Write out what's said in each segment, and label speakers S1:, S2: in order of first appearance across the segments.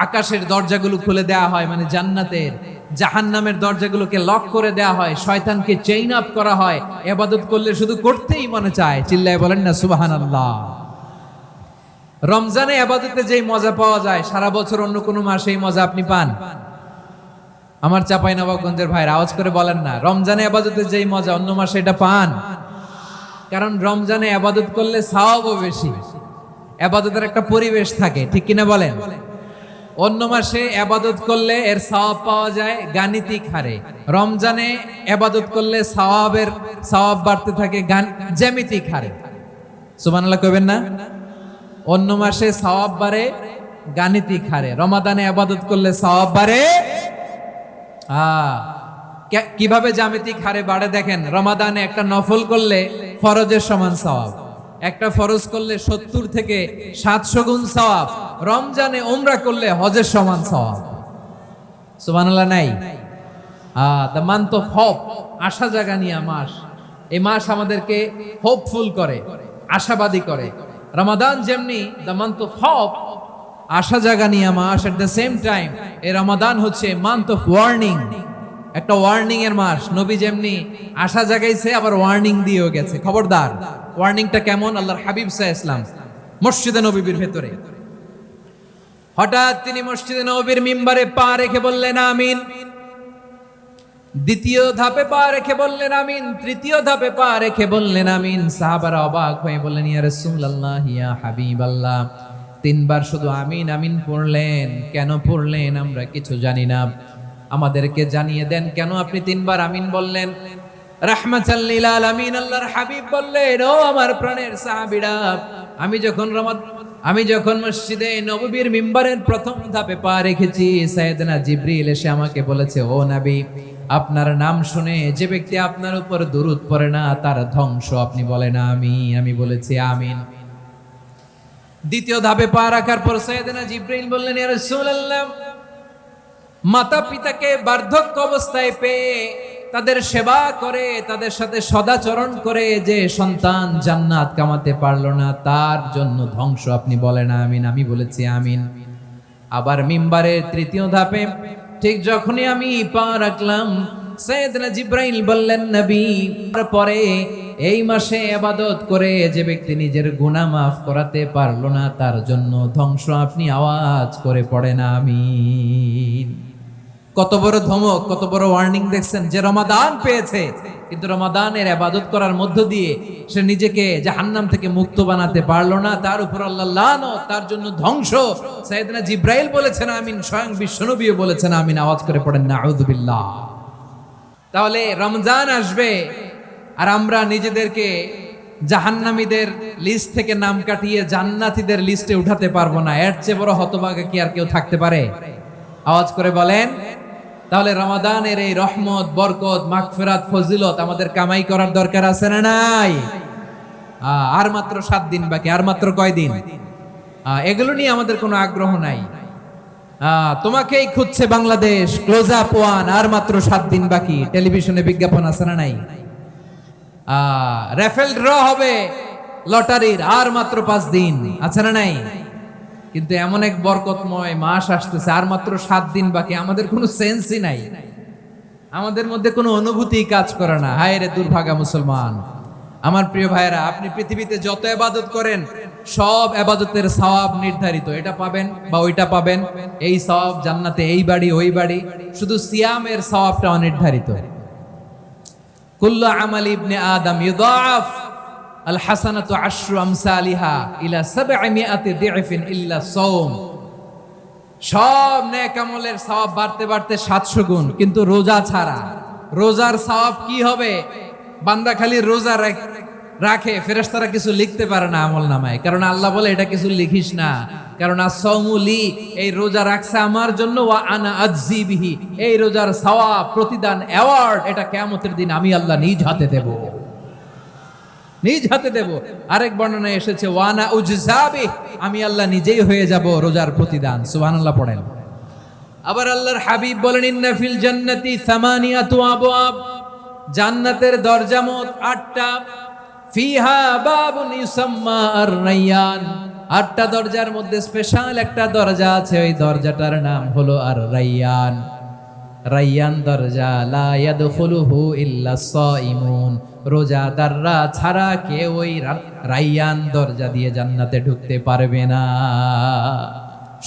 S1: আকাশের দরজাগুলো খুলে দেয়া হয়, মানে জান্নাতের। জাহান্নামের দরজাগুলোকে লক করে দেয়া হয়, শয়তানকে চেইন আপ করা হয়। ইবাদত করলে শুধু করতেই মনে চায়। চিল্লায় বলেন না সুবহানাল্লাহ। রমজানে ইবাদতে যেই মজা পাওয়া যায়, সারা বছর অন্য কোনো মাসে এই মজা আপনি পান? আমার চাঁপাইনবাবগঞ্জের ভাইরা আওয়াজ করে বলেন না, রমজানে ইবাদতে যেই মজা অন্য মাসে এটা পান? কারণ রমজানে ইবাদত করলে সওয়াবও বেশি, ইবাদতের একটা পরিবেশ থাকে, ঠিক কিনা বলেন? অন্য মাসে ইবাদত করলে এর সওয়াব পাওয়া যায় গাণিতিক হারে, রমজানে ইবাদত করলে সওয়াব বাড়তে থাকে জ্যামিতিক হারে। সুবহানাল্লাহ কইবেন না? অন্য মাসে সওয়াব বাড়ে গাণিতিক হারে, রমাদানে ইবাদত করলে সওয়াব বাড়ে কিভাবে জ্যামিতিক হারে বাড়ে দেখেন। রমাদানে একটা নফল করলে ফরজের সমান সওয়াব, একটা ফরজ করলে 70 থেকে 700 গুণ সওয়াব, রমজানে উমরা করলে হজের সমান সওয়াব। সুবহানাল্লাহ নাই? দ্য মান্থ অফ হোপ, আশা জাগানিয়া মাস। এই মাস আমাদেরকে হোপফুল করে, আশাবাদী করে। রমাদান যেমনি দ্য মান্থ অফ হোপ, আশা জাগানিয়া মাস, এট দ্য সেম টাইম এই রমাদান হচ্ছে মান্থ অফ ওয়ার্নিং, একটা ওয়ার্নিং এর মাস। নবী যেমনি আশা জাগাইছে, আবার ওয়ার্নিং দিয়েও গেছে, খবরদার। ওয়ার্নিংটা কেমন? আল্লাহর হাবিব সাল্লাল্লাহু আলাইহি ওয়াসাল্লাম মসজিদে নববীর ভেতরে, হঠাৎ তিনি মসজিদে নববীর মিম্বারে পা রেখে বললেন আমিন। দ্বিতীয় ধাপে পা রেখে বললেন আমিন, তৃতীয় ধাপে পা রেখে বললেন আমিন। সাহাবারা অবাক হয়ে বললেন ইয়া রাসূলুল্লাহ, ইয়া হাবিবাল্লাহ, 3 বার শুধু আমিন আমিন পড়লেন, কেন পড়লেন আমরা কিছু জানি না, আমাদেরকে জানিয়ে দেন কেন আপনি 3 বার আমিন বললেন। রাহমাতাল লিল আলামিন আল্লাহর হাবিব বললেন, ও আমার প্রাণের সাহাবীরা, আমি যখন মসজিদে নববীর মিম্বারের প্রথম ধাপে পা রেখেছি, সাইয়েদনা জিবরিল এসে আমাকে বলেছে, ও নবী, আপনার নাম শুনে যে ব্যক্তি আপনার উপর দুরূদ পড়ে না তার ধ্বংস। আপনি বলেন আমিন। আমি বলেছি আমিন। দ্বিতীয় ধাপে পা রাখার পর সাইয়েদনা জিবরিল বললেন, ইয়া রাসূলুল্লাহ, মাতা পিতাকে বার্ধক্য অবস্থায় পেয়ে তাদের সেবা করে, তাদের সাথে সদাচরণ করে যে সন্তান জান্নাত কামাতে পারলো না, তার জন্য ধ্বংস। আপনি বলেন আমিন। আমি বলেছি আমিন। আবার মিম্বারের তৃতীয় ধাপে ঠিক যখনই আমি পা রাখলাম, সাইয়েদনা জিবরাইল বললেন, নবী, পরে এই মাসে ইবাদত করে যে ব্যক্তি নিজের গুনাহ মাফ করাতে পারলো না, তার জন্য ধ্বংস। আপনি আওয়াজ করে পড়েন আমিন। কত বড় ধমক, কত বড় ওয়ার্নিং দেখছেন। যে রমাদান পেয়েছে, কিন্তু রমাদানের ইবাদত করার মধ্য দিয়ে সে নিজেকে জাহান্নাম থেকে মুক্ত বানাতে পারলো না, তার উপর আল্লাহ লানত, তার জন্য ধ্বংস। সাইয়েদনা জিবরাইল বলেছেন আমিন, স্বয়ং বিশ্বনবীও বলেছেন আমিন। আওয়াজ করে পড়েন নাউযুবিল্লাহ। তাহলে রমজান আসবে আর আমরা নিজেদেরকে জাহান্নামীদের লিস্ট থেকে নাম কাটিয়ে জান্নাতীদের লিস্টে উঠাতে পারবো না। এর চেয়ে বড় হতভাগা কি আর কেউ থাকতে পারে? আওয়াজ করে বলেন। তাহলে রমাদানের এই রহমত, বরকত, মাগফিরাত, ফজিলত আমাদের কামাই করার দরকার আছে না নাই? আর মাত্র 7 দিন বাকি। আর মাত্র কয় দিন? এগুলো নিয়ে আমাদের কোনো আগ্রহ নাই। তোমাকেই খুঁজছে বাংলাদেশ, ক্লোজ আপ ওয়ান, আর মাত্র 7 দিন বাকি। টেলিভিশনে বিজ্ঞাপন আছে না নাই? রেফেল ড্র হবে লটারির, আর মাত্র 5 দিন, আছে না নাই? কিন্তু এমন এক বরকতময় মাস আসতেছে, আর মাত্র 7 দিন বাকি। আমাদের কোনো সেন্সই নাই, আমাদের মধ্যে কোনো অনুভূতি কাজ করে না। হায় রে দুর্ভাগা মুসলমান। আমার প্রিয় ভাইয়েরা, আপনি পৃথিবীতে যত ইবাদত করেন, সব ইবাদতের সওয়াব নির্ধারিত। এটা পাবেন বা ওইটা পাবেন, এই সওয়াব জান্নাতে, এই বাড়ি ওই বাড়ি। শুধু সিয়ামের সওয়াবটা অনির্ধারিত। কুল্লু আমালি ইবনে আদম ইউদাআফ আল হাসানাতু আশরু আমসালিহা ইলা 700 দি'ফিন ইল্লা সাওম। সব নেক আমলের সওয়াব বাড়তে বাড়তে 700 গুণ, কিন্তু রোজা ছাড়া। রোজার সওয়াব কি হবে? বান্দা খালি রোজা রাখে, ফেরেশতারা কিছু লিখতে পারে না আমলনামায়, কারণ আল্লাহ বলে এটা কিছু লিখিস না, কারণ আস-সাওমু লি, এই রোজা রাখছে আমার জন্য, ওয়া আনা আজজি বিহি, এই রোজার সওয়াব, প্রতিদান, অ্যাওয়ার্ড, এটা কিয়ামতের দিন আমি আল্লাহ নিজ হাতে দেব, নিজ হাতে দেব। আরেক বর্ণনায় এসেছে ওয়ানা উজজাবি, আমি আল্লাহ নিজেই হয়ে যাব রোজার প্রতিদান। সুবহানাল্লাহ পড়েন। আবার আল্লাহর হাবিব বলেন, ইন্না ফিল জান্নাতি 8 আবওয়াব, জান্নাতের দরজা মোট 8টা। ফিহা বাবুন ইউসাম্মা আর-রায়্যান, 8টা দরজার মধ্যে স্পেশাল একটা দরজা আছে, ওই দরজাটার নাম হলো আর রাইয়ান। রাইয়ান দরজা, লা ইয়াদখুলুহু ইল্লা সাইমুন, রোজাদাররা ছাড়া কেউ ওই রাইয়ান দরজা দিয়ে জান্নাতে ঢুকতে পারবে না।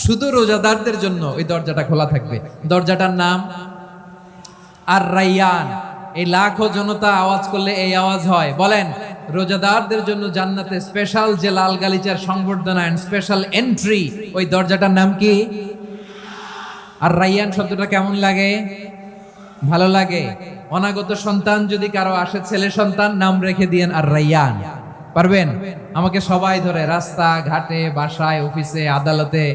S1: শুধু রোজাদারদের জন্য ওই দরজাটা খোলা থাকবে। দরজাটার নাম আর রাইয়ান। এই লাখো জনতা আওয়াজ করলে এই আওয়াজ হয়, বলেন রোজাদারদের জন্য জান্নাতে স্পেশাল যে লাল গালিচার সংবর্ধনা এন্ড স্পেশাল এন্ট্রি, ওই দরজাটার নাম কি? আর রাইয়ান শব্দটা কেমন লাগে? ভালো লাগে। অনাগত সন্তান যদি কারো আসে, ছেলে সন্তান, নাম রেখে দিয়েন আর রাইয়ান। পারবেন? আমাকে সবাই ধরে রাস্তা ঘাটে, বাসায়, অফিসে, আদালতে,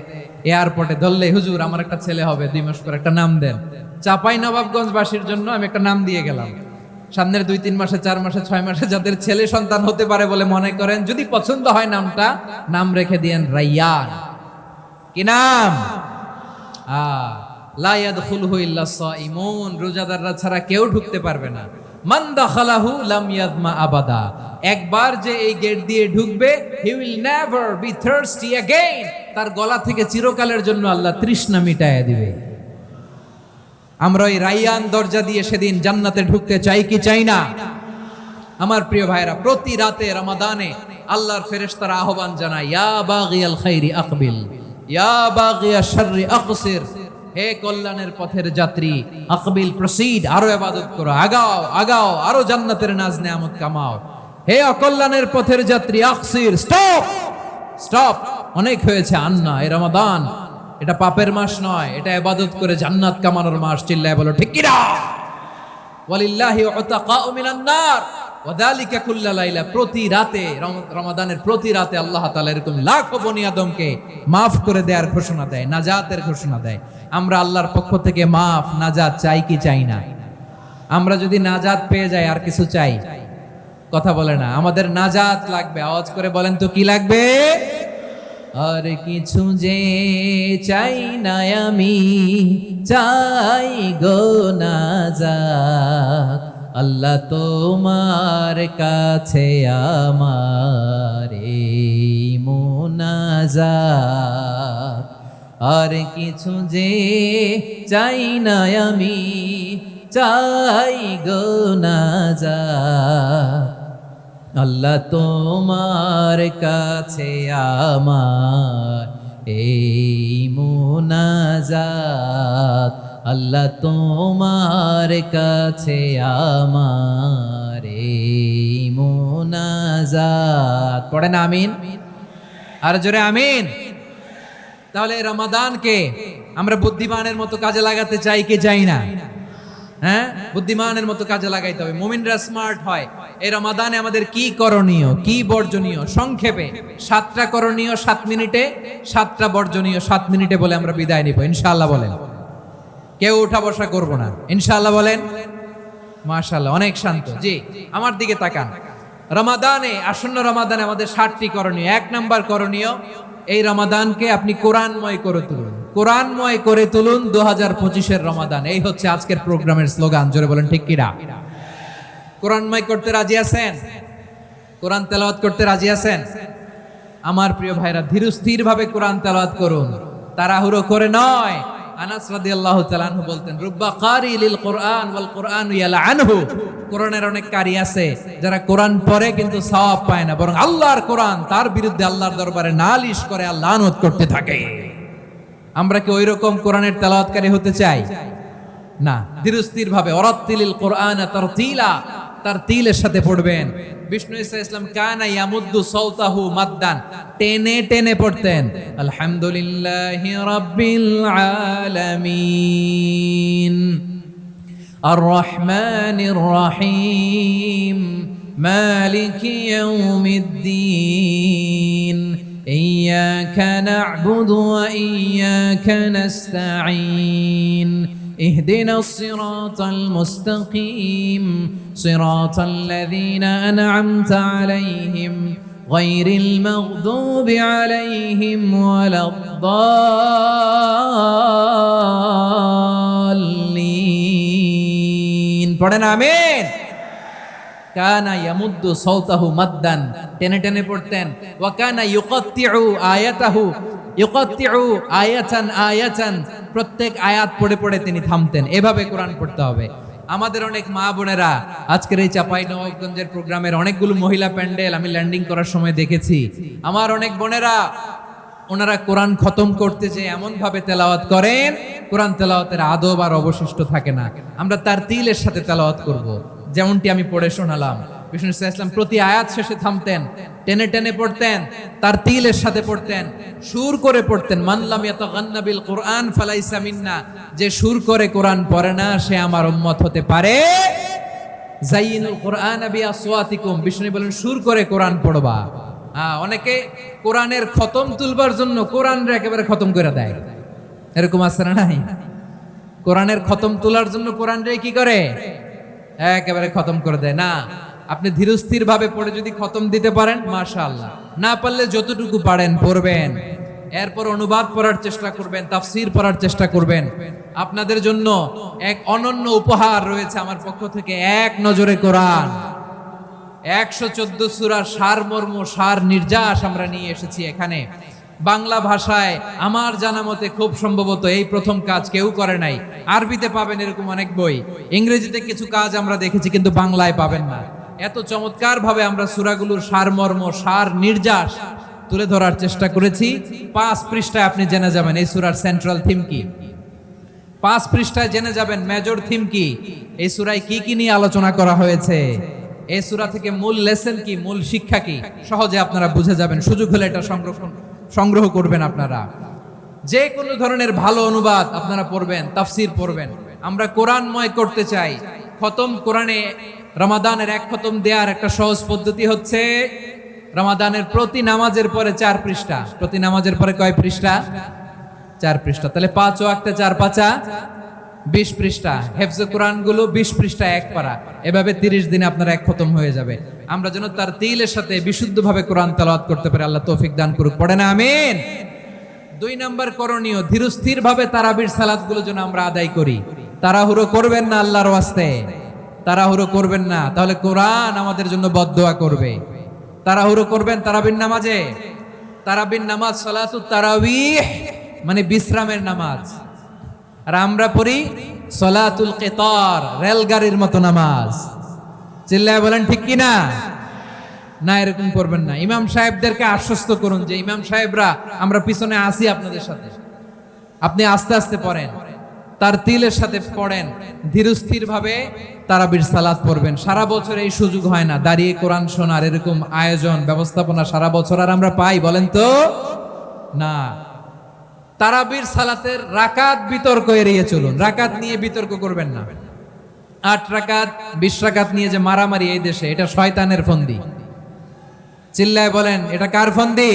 S1: এয়ারপোর্টে ধরলে, হুজুর আমার একটা ছেলে হবে 2 মাস পর, একটা নাম দেন। চাপাই নবাবগঞ্জবাসীর জন্য আমি একটা নাম দিয়ে গেলাম। সামনের 2-3 মাসে, 4 মাসে, 6 মাসে যাদের ছেলে সন্তান হতে পারে বলে মনে করেন, যদি পছন্দ হয় নামটা, নাম রেখে দিয়েন রাইয়ান। কি নাম? লা ইয়াদখুলুহু ইল্লা সাইমুন, রোজাদাররা ছাড়া কেউ ঢুকতে পারবে না। মান দাখালাহু লাম ইয়াযমা আবাদা, একবার যে এই গেট দিয়ে ঢুকবে, he will never be thirsty again, তার গলা থেকে চিরকালের জন্য আল্লাহ তৃষ্ণা মিটায়া দিবে। আমরা ওই রাইয়ান দরজা দিয়ে সেদিন জান্নাতে ঢুকতে চাই কি চাই না? আমার প্রিয় ভাইরা, প্রতি রাতে রমাদানে আল্লাহর ফেরেশতারা আহ্বান জানায়, ইয়া বাগিয়াল খাইরি আকবিল, ইয়া বাগিয়াশ শাররি আকসির, হে কল্যাণের পথের যাত্রী, আকবিল প্রসিড, আরো ইবাদত করো, আগাও আগাও, আরো জান্নাতের নাজ নেয়ামত কামাও। হে অকল্যাণের পথের যাত্রী, আকসির, স্টপ স্টপ, অনেক হয়েছে। আন্না, এই রমাদান এটা পাপের মাস নয়, এটা ইবাদত করে জান্নাত কামানোর মাস। চিল্লায় বলো ঠিক কি না? ওয়ালিল্লাহি উতাকাউ মিনান নার ওয়াযালিকা কুল্লা লাইলা, প্রতি রাতে, রমাদানের প্রতি রাতে আল্লাহ তাআলা এরকম লাখো বনি আদমকে maaf করে দেওয়ার ঘোষণা দেয়, নাজাতের ঘোষণা দেয়। আমরা আল্লাহর পক্ষ থেকে মাফ, নাজাত চাই কি চাই না? আমরা যদি নাজাত পেয়ে যাই আর কিছু চাই? কথা বলে না। আমাদের নাজাত লাগবে, আওয়াজ করে বলেন তো কি লাগবে? আর কিছু যে চাই না আমি, চাই গো নাজাত, আল্লাহ তোমার কাছে আমার এই মুনাজাত। আর কিছু যে চাই না আমি, চাই গো নাজাত, আল্লাহ তোমার কাছে আমার এই মুনাজাত, আল্লাহ তোমার কাছে আমার এই মুনাজাত। পড়েন আমিন, আর জোরে আমিন। তাহলে রমাদানকে আমরা বুদ্ধিমানের মতো কাজে লাগাতে চাই কি চাই না? হ্যাঁ, বুদ্ধিমানের মতো কাজে লাগাইতে হবে। মুমিনরা স্মার্ট হয়। এই রমাদানে আমাদের কি করণীয়, কি বর্জনীয়, সংক্ষেপে 7টা করণীয় 7 মিনিটে, 7টা বর্জনীয় 7 মিনিটে বলে আমরা বিদায় নিব ইনশাআল্লাহ। বলেন, কেউ উঠা বসা করব না ইনশাআল্লাহ। বলেন মাশাআল্লাহ, অনেক শান্ত। জি, আমার দিকে তাকান। রমাদানে, আসন্ন রমাদানে আমাদের 7টি করণীয়। 1 নাম্বার করণীয়, এই রমাদানকে আপনি কোরআনময় করে তুলুন। কোরআনময় করে তুলুন 2025-এর রমাদান। এই হচ্ছে আজকের প্রোগ্রামের স্লোগান। জোরে বলেন ঠিক কিনা? কোরআনময় করতে রাজি আছেন? কোরআন তেলাওয়াত করতে রাজি আছেন? আমার প্রিয় ভাইরা, ধীরস্থির ভাবে কোরআন তেলাওয়াত করুন, তাড়াহুড়ো করে নয়। আনাস রাদিয়াল্লাহু তাআলা আনহু বলতেন, রুব্বা কারি লিল কোরআন ওয়াল কোরআনু ইয়ালআনহু, কোরআনের অনেক কারি আছে যারা কোরআন পড়ে কিন্তু সওয়াব পায় না, বরং আল্লাহর কোরআন তার বিরুদ্ধে আল্লাহর দরবারে নালিশ করে আর লানত করতে থাকে। আমরা কি ওইরকম কোরআনের তেলাওয়াতকারী হতে চাই? না। ধীরস্থির ভাবে, ওয়ারাত্তিলিল কোরআনা তারতিলা, তারতিলের সাথে পড়বেন। বিষ্ণু ঈসা ইসলাম কানা ইয়ামুদ্দু সাওতাহু মাদ্দান, টেনে টেনে পড়তেন। আলহামদুলিল্লাহি রাব্বিল আলামিন আর রহমানির রহিম মালিকি ইয়াউমিদ্দিন ইয়্যাকা না'বুদু ওয়া ইয়্যাকা নাস্তাঈন اهدنا الصراط المستقيم صراط الذين أنعمت عليهم غير المغضوب عليهم ولا الضالين। পড়েন আমিন। কানা ইয়ামুদ্দু সাওতাহু মাদ্দান, টেনে টেনে পড়তেন। ওয়া কানা ইউকাত্তিউ আয়াতাহু, ইউকাত্তিউ আয়াতান আয়াতান, প্রত্যেক আয়াত পড়ে পড়ে তিনি থামতেন। এভাবে কোরআন পড়তে হবে। আমাদের অনেক মা বোনেরা আজকের এই চাঁপাইনবাবগঞ্জের প্রোগ্রামের অনেকগুলো মহিলা প্যান্ডেল আমি ল্যান্ডিং করার সময় দেখেছি। আমার অনেক বোনেরা ওনারা কোরআন খতম করতে যে এমন ভাবে তেলাওয়াত করেন, কোরআন তেলাওয়াতের আদব আর অবশিষ্ট থাকে না। আমরা তার তিলের সাথে তেলাওয়াত করব, যেমনটি আমি পড়ে শোনালাম। বিষ্ণু ইসলাম প্রতি আয়াত শেষে থামতেন, টেনে টেনে পড়তেন, তার তিলের সাথে পড়তেন, সুর করে পড়তেন। মানলাম ইয়াতাগান্না বিল কুরআন ফালাইসা মিন্না, যে সুর করে কোরআন পড়ে না সে আমার উম্মত হতে পারে। যাইনুল কুরআন বিআসওয়াতিকুম, বিষ্ণু বলেন সুর করে কোরআন পড়বা। অনেকে কোরআনের খতম তুলবার জন্য কোরআনরে একেবারে খতম করে দেয়, এরকম আছে না নাই? কোরআনের খতম তোলার জন্য কোরআনরে কি করে? একেবারে খতম করে দেয় না। আপনি ধীরস্থির ভাবে পড়ে যদি খতম দিতে পারেন মাশাআল্লাহ, না পারলে যতটুকু পারেন পড়বেন, এরপর অনুবাদ পড়ার চেষ্টা করবেন, তাফসীর পড়ার চেষ্টা করবেন। আপনাদের জন্য এক অনন্য উপহার রয়েছে আমার পক্ষ থেকে, এক নজরে কোরআন 114 সূরার সারমর্ম, সার নির্যাস আমরা নিয়ে এসেছি এখানে বাংলা ভাষায়। আমার জানা মতে খুব সম্ভবত এই প্রথম কাজ কেউ করে নাই। আরবিতে পাবেন এরকম অনেক বই, ইংরেজিতে কিছু কাজ আমরা দেখেছি, কিন্তু বাংলায় পাবেন না। এত চমৎকার ভাবে আমরা সূরাগুলোর সারমর্ম, সার নির্যাস তুলে ধরার চেষ্টা করেছি। 5 পৃষ্ঠায় আপনি জেনে যাবেন এই সূরার সেন্ট্রাল থিম কি। 5 পৃষ্ঠায় জেনে যাবেন মেজর থিম কি, এই সূরায় কি কি নিয়ে আলোচনা করা হয়েছে, এই সূরা থেকে মূল লেসন কি, মূল শিক্ষা কি, সহজে আপনারা বুঝে যাবেন। সুযোগ হলে এটা সংগ্রহ করবেন। আপনারা যে কোনো ধরনের ভালো অনুবাদ আপনারা পড়বেন, তাফসীর পড়বেন। আমরা কোরআনময় করতে চাই। খতম কোরআনে রমাদানের 1 খতম দেওয়ার একটা সহজ পদ্ধতি হচ্ছে রমাদানের প্রতি নামাজের পরে 4 পৃষ্ঠা। প্রতি নামাজের পরে কয় পৃষ্ঠা? 4 পৃষ্ঠা। তাহলে 5 ওয়াক্তে 4 পাঁচা 20 পৃষ্ঠা। হেফজে কোরআন গুলো 20 পৃষ্ঠা এক পারা, এভাবে 30 দিনে আপনার 1 খতম হয়ে যাবে। আমরা যেন তার তিলের সাথে বিশুদ্ধভাবে কোরআন তেলাওয়াত করতে পারি, আল্লাহ তৌফিক দান করুক। পড়ে না আমিন। 2 নাম্বার করণীয়, ধীরস্থির ভাবে তারাবির সালাত গুলো যেন আমরা আদায় করি। তাড়াহুড়ো করবেন না আল্লাহর ওয়াস্তে, তাড়াহুড়ো করবেন না, তাহলে কোরআন আমাদের জন্য বদদোয়া করবে। তাড়াহুড়ো করবেন তারাবির নামাজে। তারাবির নামাজ সালাতুত তারাবিহ মানে বিশ্রামের নামাজ, আর আমরা পড়ি সালাতুল কিতার, রেলগাড়ির মতো নামাজ। চিল্লায় বলেন ঠিক কি না? না, এরকম করবেন না। ইমাম সাহেবদেরকে আশ্বস্ত করুন যে ইমাম সাহেবরা আমরা পিছনে আসি আপনাদের সাথে, আপনি আস্তে আস্তে পড়েন, তার তিলের সাথে পড়েন, ধীরস্থির ভাবে তারাবির সালাত পড়বেন। সারা বছর এই সুযোগ হয় না দাঁড়িয়ে কোরআন শোনার, এরকম আয়োজন ব্যবস্থাপনা সারা বছর আর আমরা পাই বলেন তো না। তারাবির সালাতের রাকাত বিতর্ক এড়িয়ে চলুন, রাকাত নিয়ে বিতর্ক করবেন না। 8 রাকাত 20 রাকাত নিয়ে যে মারামারি এই দেশে, এটা শয়তানের ফন্দি। চিল্লায় বলেন এটা কার ফন্দি?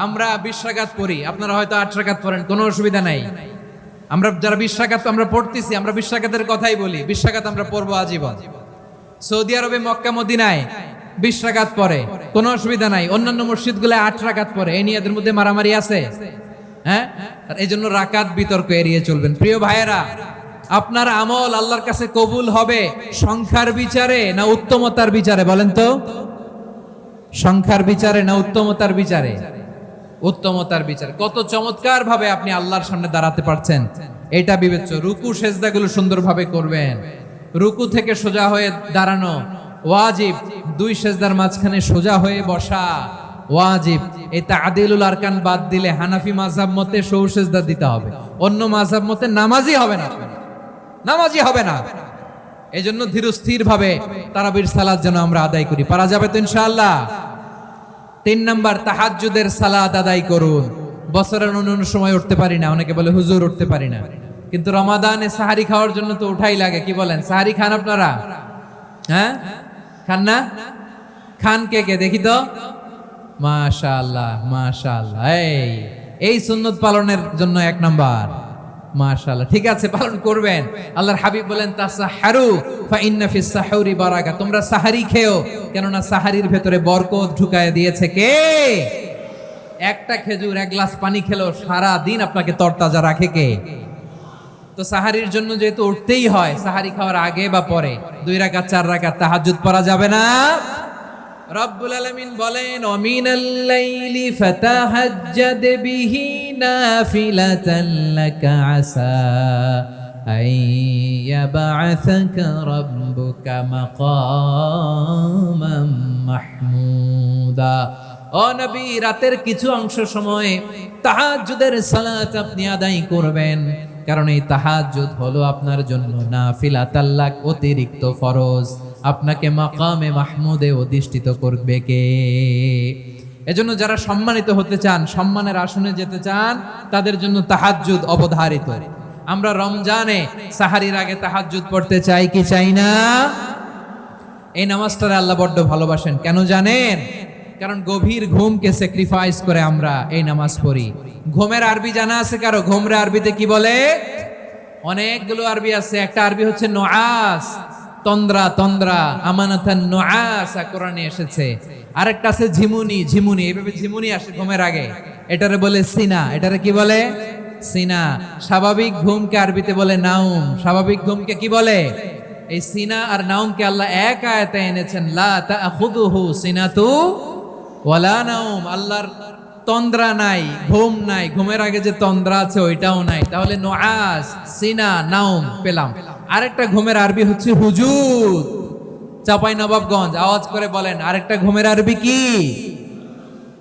S1: আমরা 20 রাকাত পড়ি, আপনারা হয়তো 8 রাকাত পড়েন, কোনো অসুবিধা নাই। আমরা যারা 20 রাকাত আমরা পড়তেছি, আমরা 20 রাকাতের কথাই বলি, 20 রাকাত আমরা পড়বো আজীবন। সৌদি আরবে মক্কা মদিনায় 20 রাকাত পড়ে, কোনো অসুবিধা নাই। অন্যান্য মসজিদগুলো 8 রাকাত পড়ে, এই নিয়ে এদের মধ্যে মারামারি আছে? হ্যাঁ, আর এই জন্য রাকাত বিতর্ক এড়িয়ে চলবেন। প্রিয় ভাইয়েরা, আপনার আমল আল্লাহর কাছে কবুল হবে সংখ্যার বিচারে না উত্তমতার বিচারে? বলেন তো, সংখ্যার বিচারে না উত্তমতার বিচারে? উত্তমতার বিচারে। কত চমৎকার ভাবে আপনি আল্লাহর সামনে দাঁড়াতে পারছেন এটা বিবেচ্য। রুকু সেজদাগুলো সুন্দরভাবে করবেন, রুকু থেকে সোজা হয়ে দাঁড়ানো ওয়াজিব, 2 সেজদার মাঝখানে সোজা হয়ে বসা ওয়াজিব। এই তা'দিলুল আরকান বাদ দিলে হানাফি মাযহাব মতে সৌ সেজদা দিতে হবে, অন্য মাযহাব মতে নামাজই হবে না, নামাজই হবে না। এজন্য ধীরস্থির ভাবে তারাবির সালাত যেন আমরা আদায় করি। পারা যাবে তো ইনশাআল্লাহ? 3 নাম্বার, তাহাজ্জুদের সালাত আদায় করুন। বছরের অন্য সময় উঠতে পারি না, অনেকে বলে হুজুর উঠতে পারি না, কিন্তু রমাদানে সাহারি খাওয়ার জন্য তো উঠাই লাগে। কি বলেন, সাহারি খান আপনারা? হ্যাঁ, খান না? খান কে কে দেখি তো? মাশাআল্লাহ মাশাআল্লাহ। এই সুন্নত পালনের জন্য 1 নাম্বার। মাশাআল্লাহ, ঠিক আছে, পালন করবেন। আল্লাহর হাবিব বলেন তাসাহারু ফা ইন্না ফিস সাহুরি বারাকা, তোমরা সাহারি খেও, কেননা সাহারির ভেতরে বরকত ঢুকায় দিয়েছে কে? একটা খেজুর 1 গ্লাস পানি খেলো সারা দিন আপনাকে তরতাজা রাখে কে? তো সাহারির জন্য যেহেতু উঠতেই হয়, সাহারি খাওয়ার আগে বা পরে 2 রাকাত 4 রাকাত তাহাজ্জুদ পড়া যাবে না। রব্বুল আলামিন বলেন ওয়ামিনাল লাইলি ফাতাহাজ্জাদ বিহি নাফিলাতান লাকা আসা আইয়াবআসাকা রাব্বুকা মাকামান মাহমুদা। ও নবী, রাতের কিছু অংশ সময়ে তাহাজ্জুদের সালাত আপনি আদায় করবেন, কারণ এই তাহাজ্জুদ হলো আপনার জন্য নাফিলাতাল লাক, অতিরিক্ত ফরজ। আপনাকে মাকামে মাহমুদে অধিষ্ঠিত করবে কে? এজন্য যারা সম্মানিত হতে চান, সম্মানের আসনে যেতে চান, তাদের জন্য তাহাজ্জুদ অবধারিত। আমরা রমজানে সাহারির আগে তাহাজ্জুদ পড়তে চাই কি চাই না? এই নামাজটারে আল্লাহ বড্ড ভালোবাসেন, কেন জানেন? কারণ গভীর ঘুমকে স্যাক্রিফাইস করে আমরা এই নামাজ পড়ি। ঘুমের আরবি জানা আছে কারো? ঘুমের আরবিতে কি বলে? অনেকগুলো আরবি আছে। একটা আরবি হচ্ছে নুআস, তন্দ্রা, তন্দ্রা, আমানাতান নুআসা কোরআনে এসেছে। আরেকটা আছে ঝিমুনি, ঝিমুনি, এইভাবে ঝিমুনি আসে ঘুমের আগে, এটারে বলে সিনা। এটারে কি বলে? সিনা। স্বাভাবিক ঘুমকে আরবিতে বলে নাউম। স্বাভাবিক ঘুমকে কি বলে? এই সিনা আর নাউমকে আল্লাহ এক আয়াতে এনেছেন, লা তাখুযুহু সিনাতু ওয়ালা নাউম। আল্লাহর তন্দ্রা নাই, ঘুম নাই, ঘুমের আগে যে তন্দ্রা আছে ওইটাও নাই। তাহলে নুআস, সিনা, নাউম পেলাম। আরেকটা ঘুমের আরবি হচ্ছে হুজুদ। চাঁপাইনবাবগঞ্জ আওয়াজ করে বলেন, আরেকটা ঘুমের আরবি কি?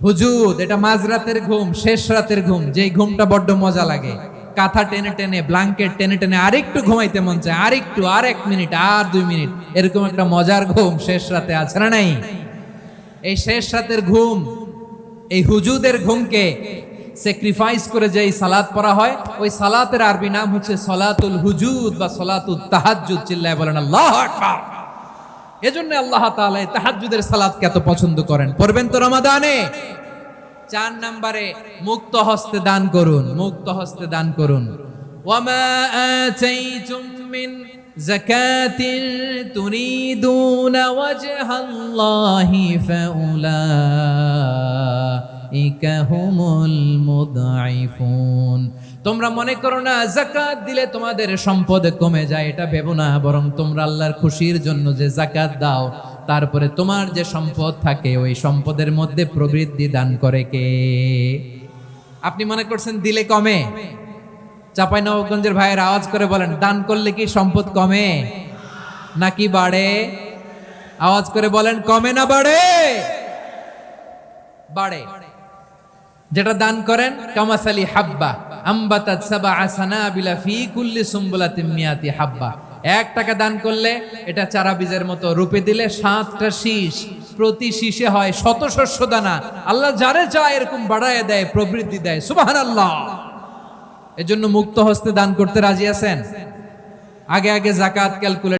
S1: হুজুদ। এটা মাঝরাতের ঘুম, শেষ রাতের ঘুম, যেই ঘুমটা বড্ড মজা লাগে। কাঁথা টেনে টেনে, ব্ল্যাঙ্কেট টেনে টেনে আরেকটু ঘুমাইতে মন চায়, আরেকটু, আর 1 মিনিট, আর 2 মিনিট, এরকম একটা মজার ঘুম শেষ রাতে আছে না নাই? এই শেষ রাতের ঘুম, এই হুজুদের ঘুমকে স্যাক্রিফাইস করে যেই সালাত পড়া হয়, ওই সালাতের আরবি নাম হচ্ছে সলাতুল হুজুদ বা সলাতুত তাহাজ্জুদ। চিল্লায় বলেন আল্লাহু আকবার। এজন্য আল্লাহ তাআলা এই তাহাজ্জুদের সালাতকে এত পছন্দ করেন। পড়বেন তো রমাদানে। 4 নম্বরে মুক্ত হস্তে দান করুন, মুক্ত হস্তে দান করুন। ওয়ামা আতাইতুম মিন যাকাতিন তুরিদুনা ওয়াজহাল্লাহি ফাউলাইকা হুমুল মুদঈফুন। তোমরা মনে করো না যাকাত দিলে তোমাদের সম্পদ কমে যায়, এটা ভেবো না। বরং তোমরা আল্লাহর খুশির জন্য যে যাকাত দাও, তারপরে তোমার যে সম্পদ থাকে ওই সম্পদের মধ্যে প্রবৃদ্ধি দান করে কে? আপনি মনে করছেন দিলে কমে? চাঁপাইনবাবগঞ্জের ভাইয়ের আওয়াজ করে বলেন, দান করলে কি সম্পদ কমে নাকি বাড়ে? আওয়াজ করে বলেন, কমে না বাড়ে? বাড়ে। যেটা দান করেন, কামাসালি হাব্বা আম্বাতাত সাবআ সানাবিলা ফি কুল্লি সুম্বুলাতিন মিয়াতি হাব্বা। 1 টাকা দান করলে এটা চারা বীজের মতো, রূপে দিলে 7টা শীষ, প্রতি শীষে হয় 100 শস্য দানা। আল্লাহ যারে চায় এরকম বাড়ায় দেয়, প্রবৃদ্ধি দেয়। সুবহানাল্লাহ। এজন্য মুক্ত হস্তে দান করতে রাজি আছেন? আগে আগে যাকাত ক্যালকুলেট